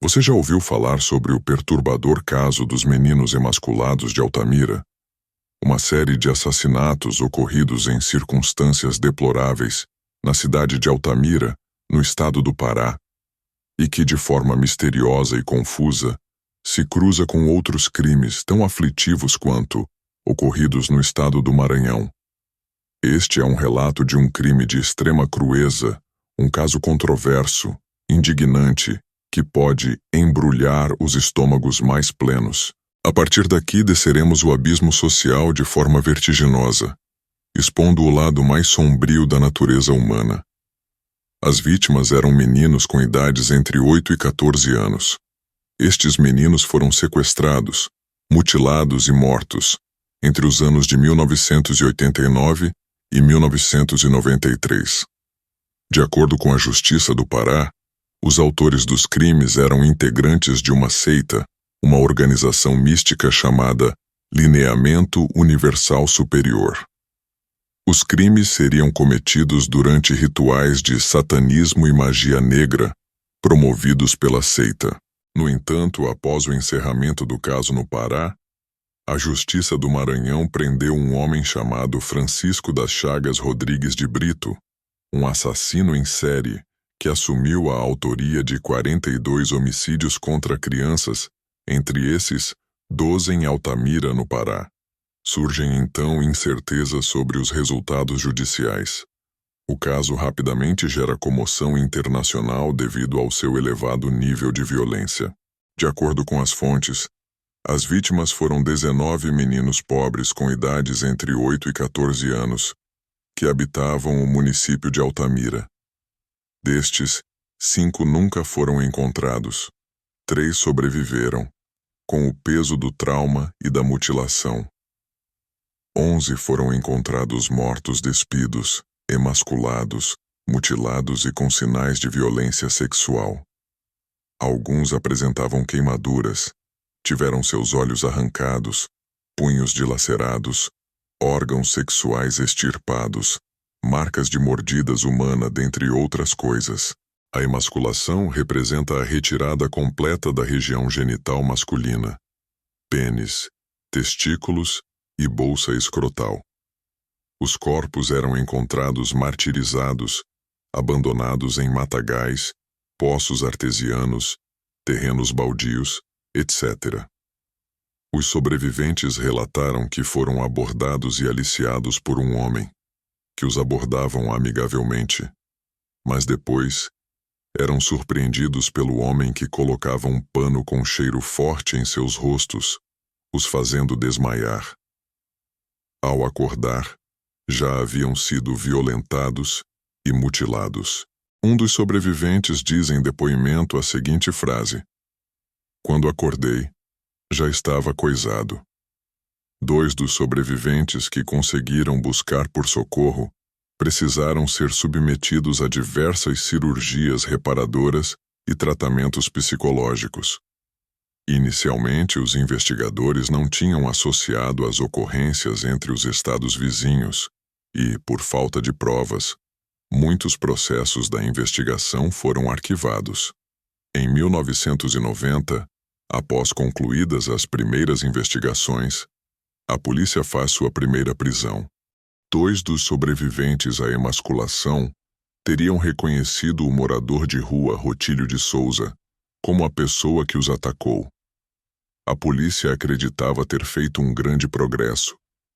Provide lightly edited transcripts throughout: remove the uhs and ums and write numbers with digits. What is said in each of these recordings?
Você já ouviu falar sobre o perturbador caso dos meninos emasculados de Altamira? Uma série de assassinatos ocorridos em circunstâncias deploráveis na cidade de Altamira, no estado do Pará, e que, de forma misteriosa e confusa, se cruza com outros crimes tão aflitivos quanto ocorridos no estado do Maranhão. Este é um relato de um crime de extrema crueza, um caso controverso, indignante, que pode embrulhar os estômagos mais plenos. A partir daqui desceremos o abismo social de forma vertiginosa, expondo o lado mais sombrio da natureza humana. As vítimas eram meninos com idades entre 8 e 14 anos. Estes meninos foram sequestrados, mutilados e mortos entre os anos de 1989 e 1993. De acordo com a Justiça do Pará, os autores dos crimes eram integrantes de uma seita, uma organização mística chamada Lineamento Universal Superior. Os crimes seriam cometidos durante rituais de satanismo e magia negra, promovidos pela seita. No entanto, após o encerramento do caso no Pará, a Justiça do Maranhão prendeu um homem chamado Francisco das Chagas Rodrigues de Brito, um assassino em série que assumiu a autoria de 42 homicídios contra crianças, entre esses, 12 em Altamira, no Pará. Surgem então incertezas sobre os resultados judiciais. O caso rapidamente gera comoção internacional devido ao seu elevado nível de violência. De acordo com as fontes, as vítimas foram 19 meninos pobres com idades entre 8 e 14 anos, que habitavam o município de Altamira. Destes, 5 nunca foram encontrados. 3 sobreviveram, com o peso do trauma e da mutilação. 11 foram encontrados mortos despidos, emasculados, mutilados e com sinais de violência sexual. Alguns apresentavam queimaduras, tiveram seus olhos arrancados, punhos dilacerados, órgãos sexuais extirpados, marcas de mordidas humanas, dentre outras coisas. A emasculação representa a retirada completa da região genital masculina, pênis, testículos e bolsa escrotal. Os corpos eram encontrados martirizados, abandonados em matagais, poços artesianos, terrenos baldios, etc. Os sobreviventes relataram que foram abordados e aliciados por um homem, que os abordavam amigavelmente, mas depois eram surpreendidos pelo homem que colocava um pano com cheiro forte em seus rostos, os fazendo desmaiar. Ao acordar, já haviam sido violentados e mutilados. Um dos sobreviventes diz em depoimento a seguinte frase: "Quando acordei, já estava coisado." 2 dos sobreviventes que conseguiram buscar por socorro precisaram ser submetidos a diversas cirurgias reparadoras e tratamentos psicológicos. Inicialmente, os investigadores não tinham associado as ocorrências entre os estados vizinhos e, por falta de provas, muitos processos da investigação foram arquivados. Em 1990, após concluídas as primeiras investigações, a polícia faz sua primeira prisão. 2 dos sobreviventes à emasculação teriam reconhecido o morador de rua Rotílio de Souza como a pessoa que os atacou. A polícia acreditava ter feito um grande progresso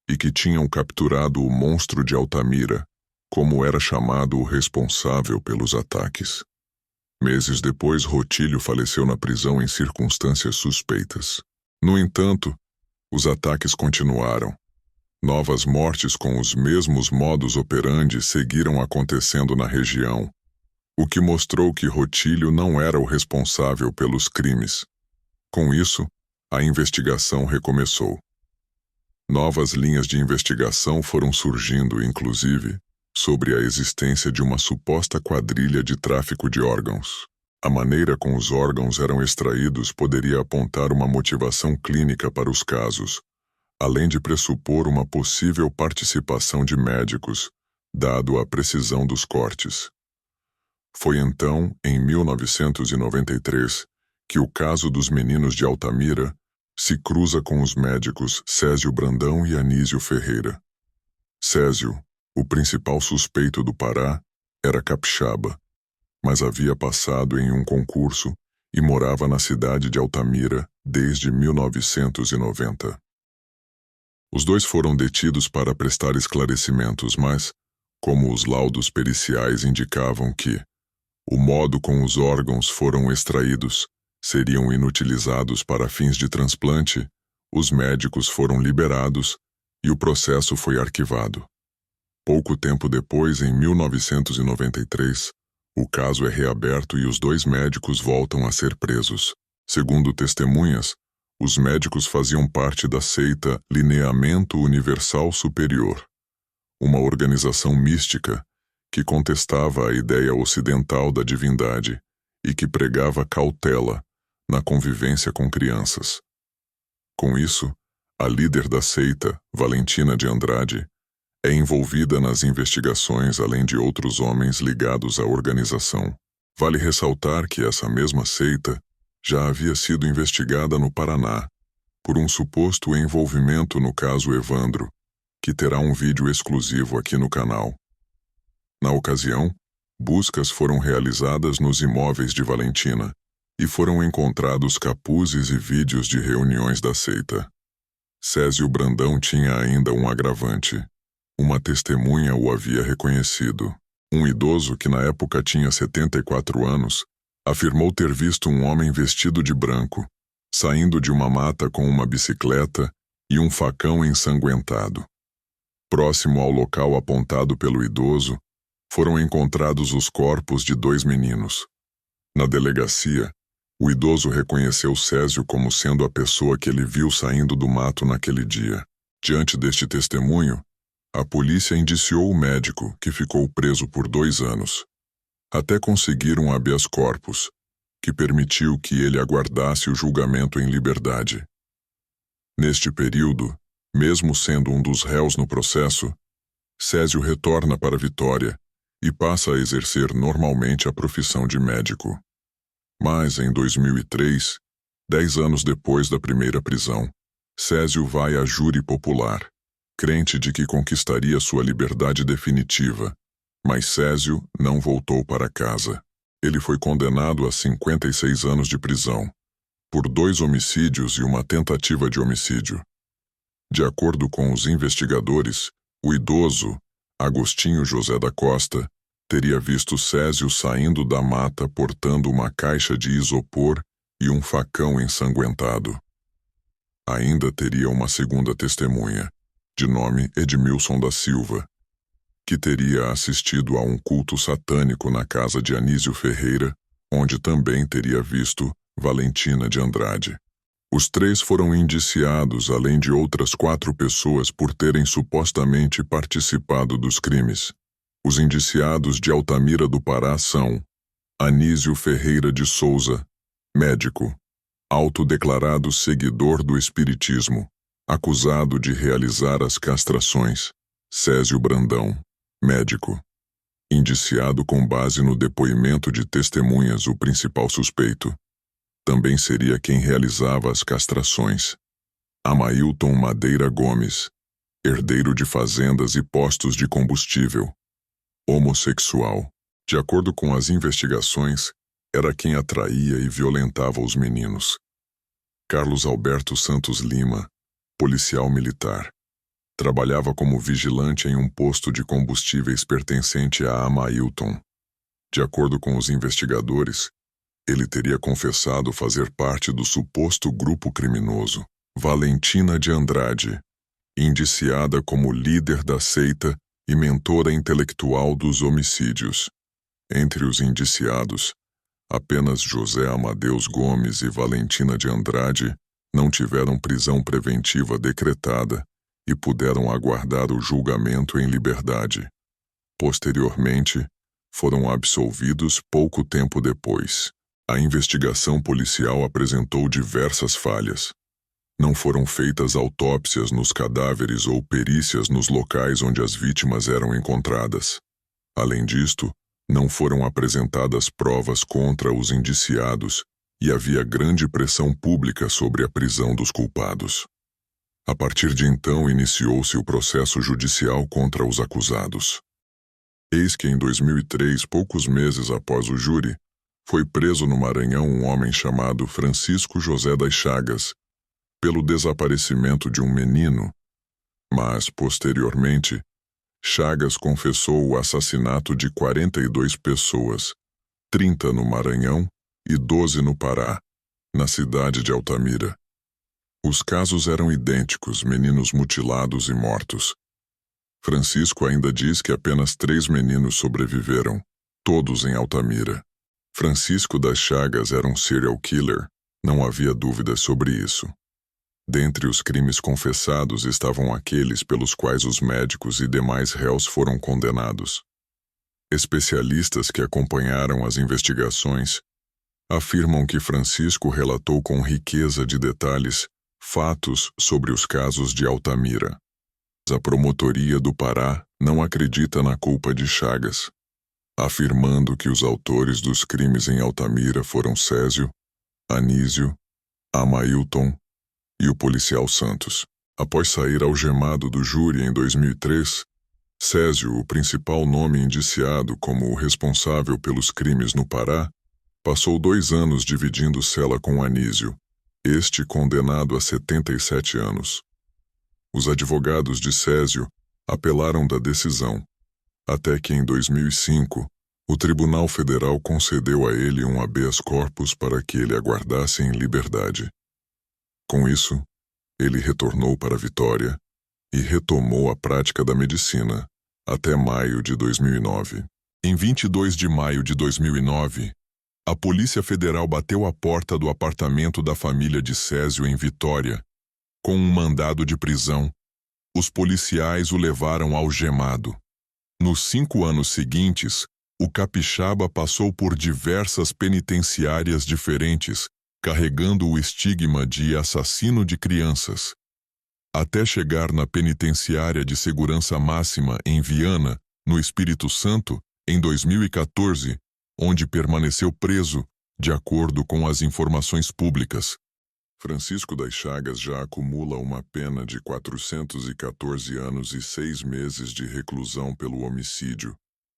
e que tinham capturado o monstro de Altamira, como era chamado o responsável pelos ataques. Meses depois, Rotílio faleceu na prisão em circunstâncias suspeitas. No entanto, os ataques continuaram. Novas mortes com os mesmos modus operandi seguiram acontecendo na região, o que mostrou que Rotílio não era o responsável pelos crimes. Com isso, a investigação recomeçou. Novas linhas de investigação foram surgindo, inclusive, sobre a existência de uma suposta quadrilha de tráfico de órgãos. A maneira como os órgãos eram extraídos poderia apontar uma motivação clínica para os casos, além de pressupor uma possível participação de médicos, dado a precisão dos cortes. Foi então, em 1993, que o caso dos meninos de Altamira se cruza com os médicos Césio Brandão e Anísio Ferreira. Césio, o principal suspeito do Pará, era capixaba, mas havia passado em um concurso e morava na cidade de Altamira desde 1990. Os dois foram detidos para prestar esclarecimentos, mas, como os laudos periciais indicavam que o modo como os órgãos foram extraídos seriam inutilizados para fins de transplante, os médicos foram liberados e o processo foi arquivado. Pouco tempo depois, em 1993, o caso é reaberto e os dois médicos voltam a ser presos. Segundo testemunhas, os médicos faziam parte da seita Lineamento Universal Superior, uma organização mística que contestava a ideia ocidental da divindade e que pregava cautela na convivência com crianças. Com isso, a líder da seita, Valentina de Andrade, é envolvida nas investigações além de outros homens ligados à organização. Vale ressaltar que essa mesma seita já havia sido investigada no Paraná por um suposto envolvimento no caso Evandro, que terá um vídeo exclusivo aqui no canal. Na ocasião, buscas foram realizadas nos imóveis de Valentina e foram encontrados capuzes e vídeos de reuniões da seita. Césio Brandão tinha ainda um agravante. Uma testemunha o havia reconhecido. Um idoso que na época tinha 74 anos afirmou ter visto um homem vestido de branco, saindo de uma mata com uma bicicleta e um facão ensanguentado. Próximo ao local apontado pelo idoso, foram encontrados os corpos de dois meninos. Na delegacia, o idoso reconheceu Césio como sendo a pessoa que ele viu saindo do mato naquele dia. Diante deste testemunho, a polícia indiciou o médico, que ficou preso por 2 anos, até conseguir um habeas corpus, que permitiu que ele aguardasse o julgamento em liberdade. Neste período, mesmo sendo um dos réus no processo, Césio retorna para Vitória e passa a exercer normalmente a profissão de médico. Mas, em 2003, 10 anos depois da primeira prisão, Césio vai a júri popular, crente de que conquistaria sua liberdade definitiva, mas Césio não voltou para casa. Ele foi condenado a 56 anos de prisão, por 2 homicídios e uma tentativa de homicídio. De acordo com os investigadores, o idoso, Agostinho José da Costa, teria visto Césio saindo da mata portando uma caixa de isopor e um facão ensanguentado. Ainda teria uma segunda testemunha, de nome Edmilson da Silva, que teria assistido a um culto satânico na casa de Anísio Ferreira, onde também teria visto Valentina de Andrade. Os 3 foram indiciados, além de outras 4 pessoas, por terem supostamente participado dos crimes. Os indiciados de Altamira do Pará são Anísio Ferreira de Souza, médico, autodeclarado seguidor do espiritismo, acusado de realizar as castrações; Césio Brandão, médico, indiciado com base no depoimento de testemunhas, o principal suspeito também seria quem realizava as castrações; Amailton Madeira Gomes, herdeiro de fazendas e postos de combustível, homossexual. De acordo com as investigações, era quem atraía e violentava os meninos. Carlos Alberto Santos Lima, policial militar, trabalhava como vigilante em um posto de combustíveis pertencente a Amailton. De acordo com os investigadores, ele teria confessado fazer parte do suposto grupo criminoso. Valentina de Andrade, indiciada como líder da seita e mentora intelectual dos homicídios. Entre os indiciados, apenas José Amadeus Gomes e Valentina de Andrade não tiveram prisão preventiva decretada e puderam aguardar o julgamento em liberdade. Posteriormente, foram absolvidos pouco tempo depois. A investigação policial apresentou diversas falhas. Não foram feitas autópsias nos cadáveres ou perícias nos locais onde as vítimas eram encontradas. Além disto, não foram apresentadas provas contra os indiciados e havia grande pressão pública sobre a prisão dos culpados. A partir de então iniciou-se o processo judicial contra os acusados. Eis que em 2003, poucos meses após o júri, foi preso no Maranhão um homem chamado Francisco José das Chagas, pelo desaparecimento de um menino, mas, posteriormente, Chagas confessou o assassinato de 42 pessoas, 30 no Maranhão e 12 no Pará, na cidade de Altamira. Os casos eram idênticos, meninos mutilados e mortos. Francisco ainda diz que apenas 3 meninos sobreviveram, todos em Altamira. Francisco das Chagas era um serial killer, não havia dúvidas sobre isso. Dentre os crimes confessados estavam aqueles pelos quais os médicos e demais réus foram condenados. Especialistas que acompanharam as investigações afirmam que Francisco relatou com riqueza de detalhes fatos sobre os casos de Altamira. A promotoria do Pará não acredita na culpa de Chagas, afirmando que os autores dos crimes em Altamira foram Césio, Anísio, Amailton e o policial Santos. Após sair algemado do júri em 2003, Césio, o principal nome indiciado como o responsável pelos crimes no Pará, passou 2 anos dividindo cela com Anísio, este condenado a 77 anos. Os advogados de Césio apelaram da decisão, até que em 2005, o Tribunal Federal concedeu a ele um habeas corpus para que ele aguardasse em liberdade. Com isso, ele retornou para Vitória e retomou a prática da medicina até maio de 2009. Em 22 de maio de 2009, a Polícia Federal bateu à porta do apartamento da família de Césio em Vitória. Com um mandado de prisão, os policiais o levaram algemado. Nos 5 anos seguintes, o capixaba passou por diversas penitenciárias diferentes, carregando o estigma de assassino de crianças, até chegar na penitenciária de segurança máxima em Viana, no Espírito Santo, em 2014, onde permaneceu preso, de acordo com as informações públicas. Francisco das Chagas já acumula uma pena de 414 anos e 6 meses de reclusão pelo homicídio,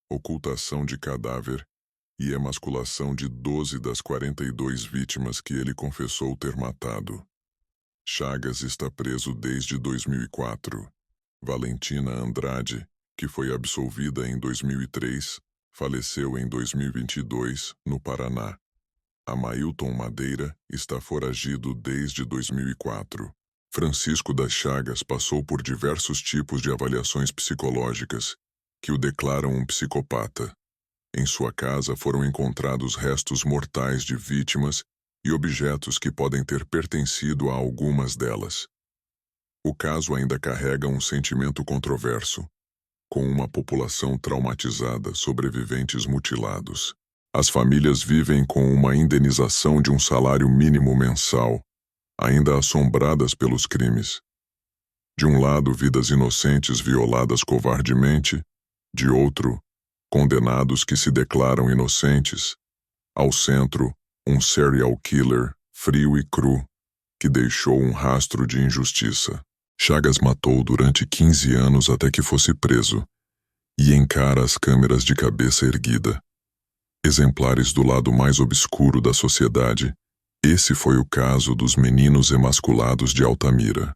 ocultação de cadáver e emasculação de 12 das 42 vítimas que ele confessou ter matado. Chagas está preso desde 2004. Valentina Andrade, que foi absolvida em 2003, faleceu em 2022, no Paraná. Amailton Madeira está foragido desde 2004. Francisco das Chagas passou por diversos tipos de avaliações psicológicas, que o declaram um psicopata. Em sua casa foram encontrados restos mortais de vítimas e objetos que podem ter pertencido a algumas delas. O caso ainda carrega um sentimento controverso, com uma população traumatizada, sobreviventes mutilados. As famílias vivem com uma indenização de um salário mínimo mensal, ainda assombradas pelos crimes. De um lado, vidas inocentes violadas covardemente, de outro, condenados que se declaram inocentes. Ao centro, um serial killer, frio e cru, que deixou um rastro de injustiça. Chagas matou durante 15 anos até que fosse preso, e encara as câmeras de cabeça erguida. Exemplares do lado mais obscuro da sociedade, esse foi o caso dos meninos emasculados de Altamira.